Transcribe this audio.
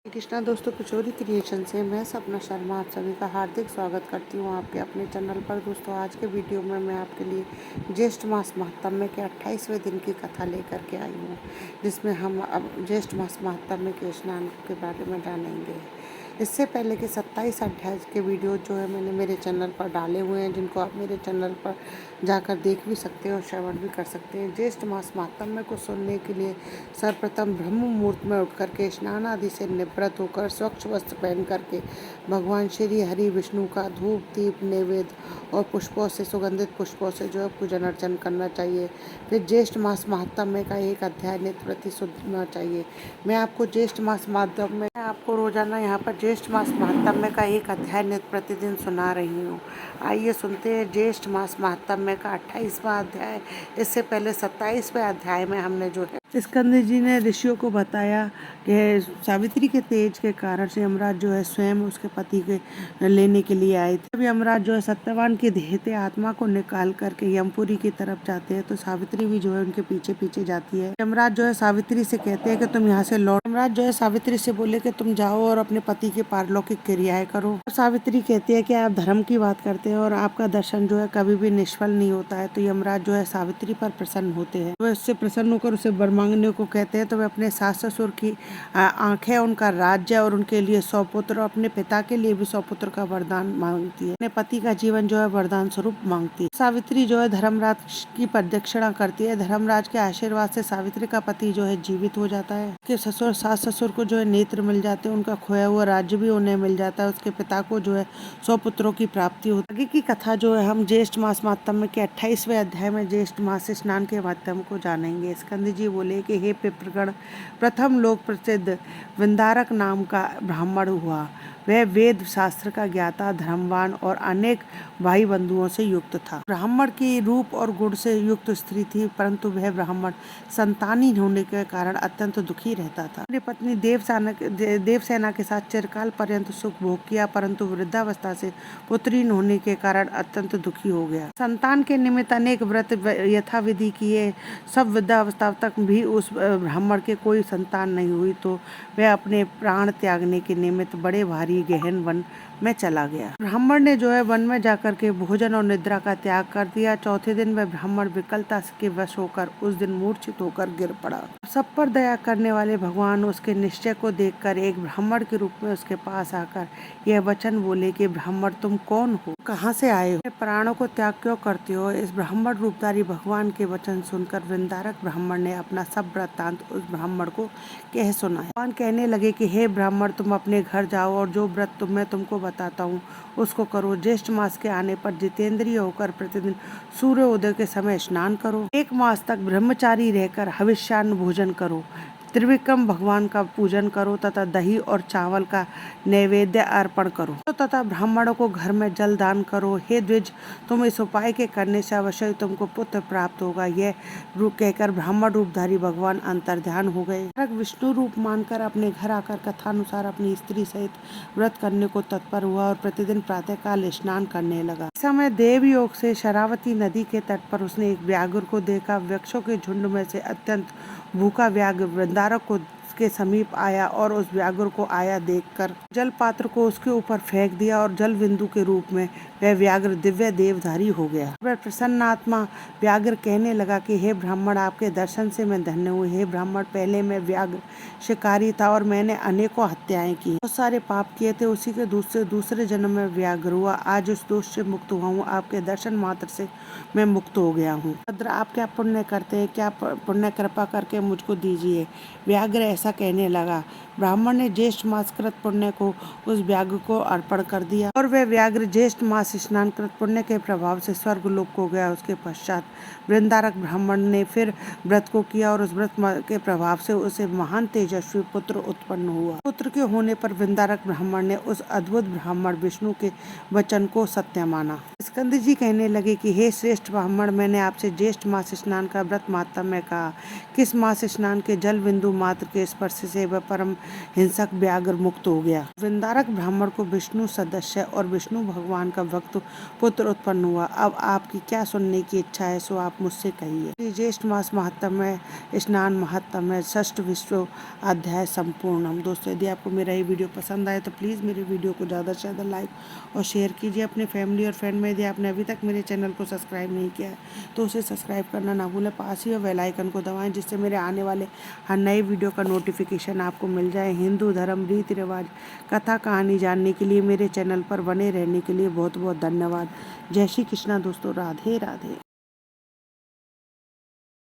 कृष्णा दोस्तों, किशोरी क्रिएशन से मैं सपना शर्मा आप सभी का हार्दिक स्वागत करती हूँ आपके अपने चैनल पर। दोस्तों, आज के वीडियो में मैं आपके लिए ज्येष्ठ मास महात्म्य के 28वें दिन की कथा लेकर के आई हूँ, जिसमें हम अब ज्येष्ठ मास महात्म्य के स्नान के बारे में जानेंगे। इससे पहले के 27 अध्याय के वीडियो जो है मैंने मेरे चैनल पर डाले हुए हैं, जिनको आप मेरे चैनल पर जाकर देख भी सकते हैं और श्रवण भी कर सकते हैं। ज्येष्ठ मास महात्म्य को सुनने के लिए सर्वप्रथम ब्रह्म मुहूर्त में उठ करके स्नान आदि से निवृत्त होकर स्वच्छ वस्त्र पहन करके भगवान श्री हरि विष्णु का धूप दीप नैवेद्य और पुष्पों से सुगंधित पुष्पों से जो है पूजन अर्चन करना चाहिए। फिर ज्येष्ठ मास महात्म्य का एक अध्याय नित्य प्रति सुनना चाहिए। मैं आपको ज्येष्ठ मास महात्म्य आपको रोजाना यहाँ पर ज्येष्ठ मास महात्म्य का एक अध्याय नित्य प्रतिदिन सुना रही हूँ। आइए सुनते हैं ज्येष्ठ मास महात्म्य का 28वां अध्याय। इससे पहले 27वें अध्याय में हमने जो है स्कंद जी ने ऋषियों को बताया कि सावित्री के तेज के कारण से यमराज जो है स्वयं उसके पति के लेने के लिए आए थे। जब यमराज जो है सत्यवान की देहते आत्मा को निकाल करके यमपुरी की तरफ जाते हैं तो सावित्री भी जो है उनके पीछे पीछे जाती है। यमराज जो है सावित्री से कहते हैं कि तुम यहाँ से लौट। यमराज जो है सावित्री से बोले कि तुम जाओ और अपने पति की पारलौकिक क्रियाएं करो। सावित्री कहती है कि आप धर्म की बात करते हैं और आपका दर्शन जो है कभी भी निष्फल नहीं होता है। तो यमराज जो है सावित्री पर प्रसन्न होते हैं। वह उससे प्रसन्न होकर उसे वर मांगने को कहते हैं। तो वे अपने सास ससुर की आंखें, उनका राज्य और उनके लिए 100 पुत्र, अपने पिता के लिए भी 100 पुत्र का वरदान मांगती है। अपने पति का जीवन जो है वरदान स्वरूप मांगती है। सावित्री जो है धर्मराज की प्रदक्षिणा करती है। धर्मराज के आशीर्वाद से सावित्री का पति जो है जीवित हो जाता है। उसके ससुर सास ससुर को जो है नेत्र मिल जाते हैं, उनका खोया हुआ राज्य भी उन्हें मिल जाता है। उसके पिता को जो है 100 पुत्रों की प्राप्ति होती है। आगे की कथा जो है हम ज्येष्ठ मास महात्म्य के 28वें अध्याय में ज्येष्ठ मास स्नान के माध्यम को जानेंगे। स्कंद जी बोले कि हे पितृगण, प्रथम लोक प्रसिद्ध विंदारक नाम का ब्राह्मण हुआ। वह वेद शास्त्र का ज्ञाता, धर्मवान और अनेक भाई बंधुओं से युक्त था। ब्राह्मण की रूप और गुण से युक्त स्त्री थी, परंतु वह ब्राह्मण संतानहीन होने के कारण अत्यंत दुखी रहता था। अपनी पत्नी देवसेना के साथ चिरकाल पर्यंत सुख भोग किया, परंतु वृद्धावस्था से पुत्रहीन होने के कारण अत्यंत दुखी हो गया। संतान के निमित्त अनेक व्रत यथाविधि किए, सब वृद्धावस्था तक भी उस ब्राह्मण के कोई संतान नहीं हुई। तो वह अपने प्राण त्यागने के निमित्त बड़े भारी गहन वन में चला गया। ब्राह्मण ने जो है वन में जाकर के भोजन और निद्रा का त्याग कर दिया। चौथे दिन वह ब्राह्मण विकलता के वश होकर उस दिन मूर्छित होकर गिर पड़ा। सब पर दया करने वाले भगवान उसके निश्चय को देखकर एक ब्राह्मण के रूप में उसके पास आकर यह वचन बोले कि ब्राह्मण, तुम कौन हो, कहाँ से आए हो, प्राणों को त्याग क्यों करते हो। इस ब्राह्मण रूपधारी भगवान के वचन सुनकर वृंदारक ब्राह्मण ने अपना सब वृत्तांत उस ब्राह्मण को कह सुनाया। भगवान कहने लगे कि हे ब्राह्मण, तुम अपने घर जाओ और जो व्रत मैं तुमको बताता हूँ उसको करो। ज्येष्ठ मास के आने पर जितेंद्रिय होकर प्रतिदिन सूर्योदय के समय स्नान करो। 1 मास तक ब्रह्मचारी रहकर हविष्यान्न भोजन करो। त्रिविक्रम भगवान का पूजन करो तथा दही और चावल का नैवेद्य अर्पण करो तथा ब्राह्मणों को घर में जल दान करो। हे द्विज, तुम इस उपाय के करने से अवश्य तुमको पुत्र प्राप्त होगा। यह कहकर ब्राह्मण रूपधारी भगवान अंतर्ध्यान हो गए। विष्णु रूप मानकर अपने घर आकर कथानुसार अपनी स्त्री सहित व्रत करने को तत्पर हुआ और प्रतिदिन प्रातः काल स्नान करने लगा। इस समय देवयोग से शरावती नदी के तट पर उसने एक व्याघ्र को देखा। वृक्षों के झुंड में से अत्यंत भूखा व्याघ्र वृंदारक को के समीप आया और उस व्याघ्र को आया देखकर जल पात्र को उसके ऊपर फेंक दिया और जल बिंदु के रूप में वह व्याघ्र दिव्य देवधारी हो गया। वह प्रसन्न आत्मा व्याघ्र कहने लगा कि हे ब्राह्मण, आपके दर्शन से मैं धन्य हूँ। हे ब्राह्मण, पहले मैं व्याघ्र शिकारी था और मैंने अनेकों हत्याएं की, बहुत सारे पाप किए थे। उसी के दूसरे जन्म में व्याघ्र हुआ। आज उस दोष से मुक्त हुआ हूँ। आपके दर्शन मात्र से मैं मुक्त हो गया हूँ। भद्र, आप क्या पुण्य करते हैं? क्या पुण्य कृपा करके मुझको दीजिए। व्याघ्र ऐसा कहने लगा। ब्राह्मण ने ज्येष्ठ मास कृत पुण्य को उस व्याघ्र को अर्पण कर दिया और वह व्याघ्र ज्येष्ठ मास स्नान कृत पुण्य के प्रभाव से स्वर्ग लोक को गया। उसके पश्चात वृंदारक ब्राह्मण ने फिर व्रत को किया और उस व्रत के प्रभाव से उसे महान तेजस्वी पुत्र उत्पन्न हुआ। पुत्र के होने पर वृंदारक ब्राह्मण ने उस अद्भुत ब्राह्मण विष्णु के वचन को सत्य माना। स्कंद जी कहने लगे कि हे श्रेष्ठ ब्राह्मण, मैंने आपसे ज्येष्ठ मास स्नान का व्रत महात्म्य कहा। किस मास स्नान के जल बिंदु मात्र के स्पर्श से वह परम हिंसक व्याघ्र मुक्त हो गया। वृंदारक ब्राह्मण को विष्णु सदस्य और विष्णु भगवान का भक्त पुत्र उत्पन्न हुआ। अब आपकी क्या सुनने की इच्छा है, सो आप मुझसे कहिए। ज्येष्ठ मास महात्म्य स्नान महात्म्य षष्ठ विश्व अध्याय संपूर्णम। दोस्तों, यदि आपको मेरा ये वीडियो पसंद आए तो प्लीज़ मेरे वीडियो को ज़्यादा से ज़्यादा लाइक और शेयर कीजिए अपने फैमिली और फ्रेंड में। यदि आपने अभी तक मेरे चैनल को सब्सक्राइब नहीं किया है तो उसे सब्सक्राइब करना ना भूलें। पास ही बेल आइकन को दबाएं, जिससे मेरे आने वाले हर नए वीडियो का नोटिफिकेशन आपको मिल जाए। हिंदू धर्म, रीति रिवाज, कथा कहानी जानने के लिए मेरे चैनल पर बने रहने के लिए बहुत बहुत धन्यवाद। जय श्री कृष्णा दोस्तों, राधे राधे।